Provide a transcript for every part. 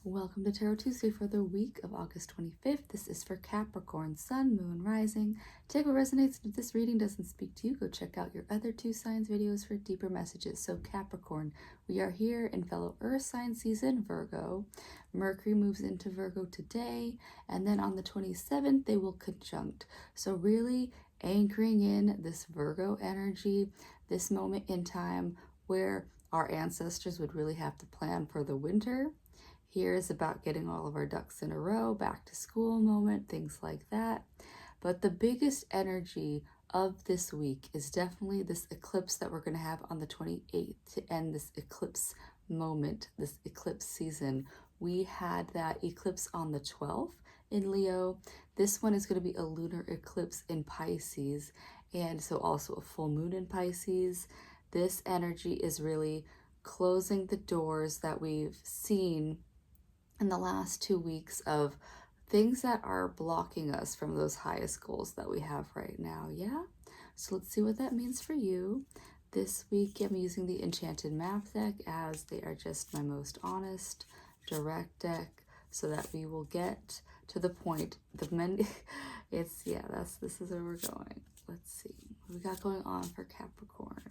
Welcome to Tarot Tuesday for the week of August 25th. This is for Capricorn, Sun, Moon, Rising. Take what resonates. If this reading doesn't speak to you, go check out your other two signs videos for deeper messages. So Capricorn, we are here in fellow Earth sign season, Virgo. Mercury moves into Virgo today, and then on the 27th, they will conjunct. So really anchoring in this Virgo energy, this moment in time where our ancestors would really have to plan for the winter. Here is about getting all of our ducks in a row, back to school moment, things like that. But the biggest energy of this week is definitely this eclipse that we're going to have on the 28th to end this eclipse moment, this eclipse season. We had that eclipse on the 12th in Leo. This one is going to be a lunar eclipse in Pisces, and so also a full moon in Pisces. This energy is really closing the doors that we've seen in the last 2 weeks of things that are blocking us from those highest goals that we have right now. Yeah, so let's see what that means for you. This week I'm using the Enchanted Map Deck, as they are just my most honest, direct deck, so that we will get to the point. This is where we're going. Let's see what we got going on for Capricorn.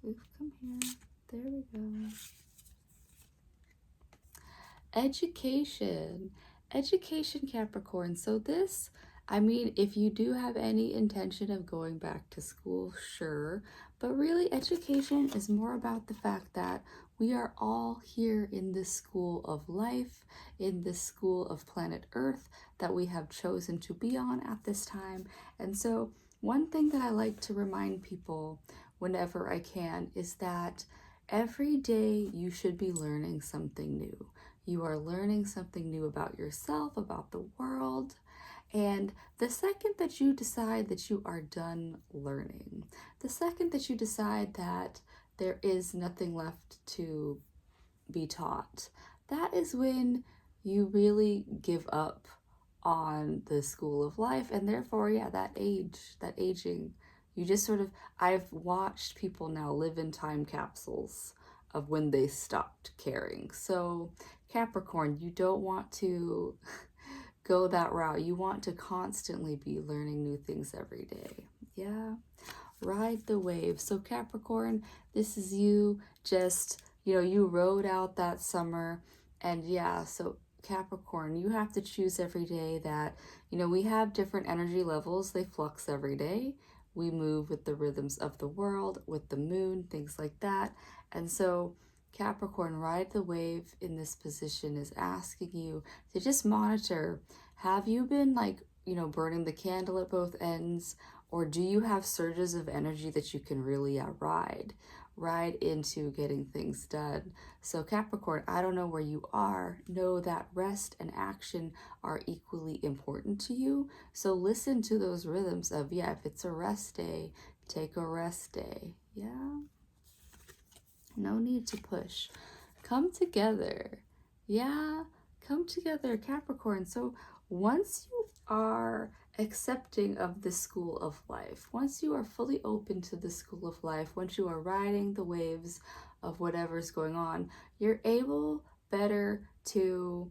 We've come here. There we go. Education, Capricorn. So this, if you do have any intention of going back to school, sure. But really, education is more about the fact that we are all here in this school of life, in this school of planet Earth that we have chosen to be on at this time. And so one thing that I like to remind people whenever I can is that every day you should be learning something new. You are learning something new about yourself, about the world. And the second that you decide that you are done learning, the second that you decide that there is nothing left to be taught, that is when you really give up on the school of life. And therefore, that aging, you just I've watched people now live in time capsules of when they stopped caring. So Capricorn, you don't want to go that route. You want to constantly be learning new things every day. Yeah. Ride the wave. So Capricorn, this is you just, you rode out that summer. And so Capricorn, you have to choose every day that, we have different energy levels. They flux every day. We move with the rhythms of the world, with the moon, things like that. And so Capricorn, ride the wave in this position is asking you to just monitor. Have you been burning the candle at both ends? Or do you have surges of energy that you can really ride into getting things done? So Capricorn, I don't know where you are. Know that rest and action are equally important to you. So listen to those rhythms of, if it's a rest day, take a rest day. Yeah. No need to push. Come together. Yeah. Come together, Capricorn. So once you are accepting of the school of life, once you are fully open to the school of life, once you are riding the waves of whatever's going on, you're able better to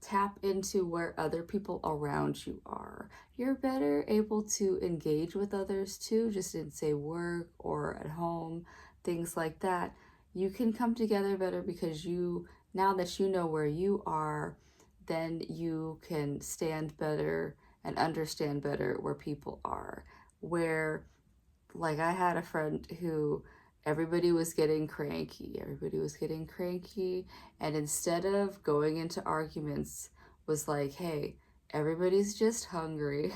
tap into where other people around you are. You're better able to engage with others too, just in, say, work or at home, things like that. You can come together better because now that you know where you are, then you can stand better and understand better where people are. Where, I had a friend who everybody was getting cranky. And instead of going into arguments, was like, hey, everybody's just hungry.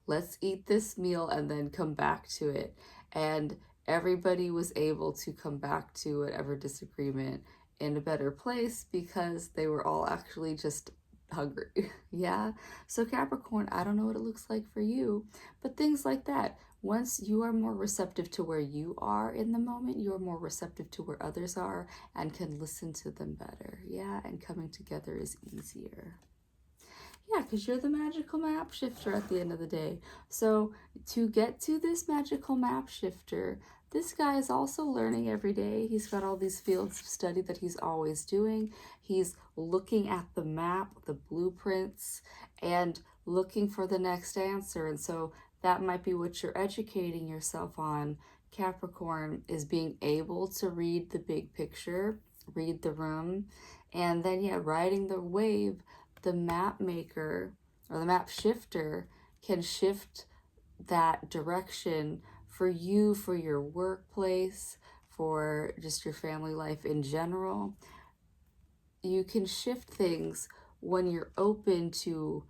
Let's eat this meal and then come back to it. And everybody was able to come back to whatever disagreement in a better place because they were all actually just hungry. Yeah. So Capricorn, I don't know what it looks like for you, but things like that. Once you are more receptive to where you are in the moment, you're more receptive to where others are and can listen to them better. Yeah. And coming together is easier. Yeah, because you're the magical map shifter at the end of the day. So to get to this magical map shifter, this guy is also learning every day. He's got all these fields of study that he's always doing. He's looking at the map, the blueprints, and looking for the next answer. And so that might be what you're educating yourself on, Capricorn, is being able to read the big picture, read the room, and then, yeah, riding the wave. The map maker or the map shifter can shift that direction for you, for your workplace, for just your family life in general. You can shift things when you're open to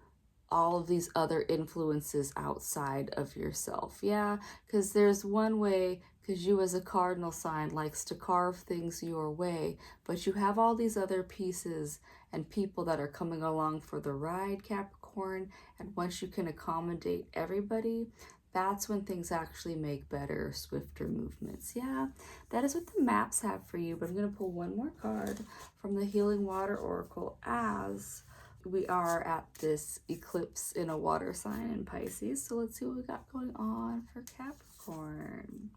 all of these other influences outside of yourself. Yeah, because there's one way, because you as a cardinal sign likes to carve things your way, but you have all these other pieces and people that are coming along for the ride, Capricorn, and once you can accommodate everybody, that's when things actually make better, swifter movements. Yeah, that is what the maps have for you, but I'm going to pull one more card from the Healing Water Oracle as we are at this eclipse in a water sign in Pisces. So let's see what we got going on for Capricorn.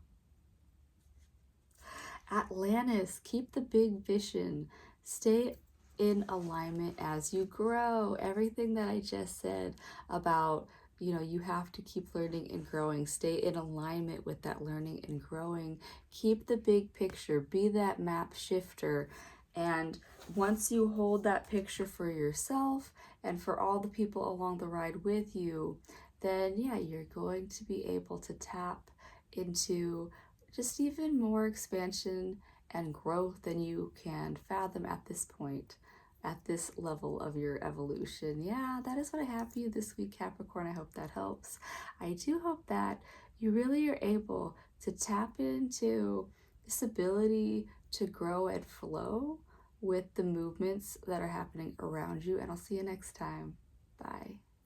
Atlantis, keep the big vision. Stay in alignment as you grow. Everything that I just said about, you have to keep learning and growing. Stay in alignment with that learning and growing. Keep the big picture. Be that map shifter. And once you hold that picture for yourself and for all the people along the ride with you, then yeah, you're going to be able to tap into just even more expansion and growth than you can fathom at this point, at this level of your evolution. Yeah, that is what I have for you this week, Capricorn. I hope that helps. I do hope that you really are able to tap into this ability to grow and flow with the movements that are happening around you. And I'll see you next time. Bye.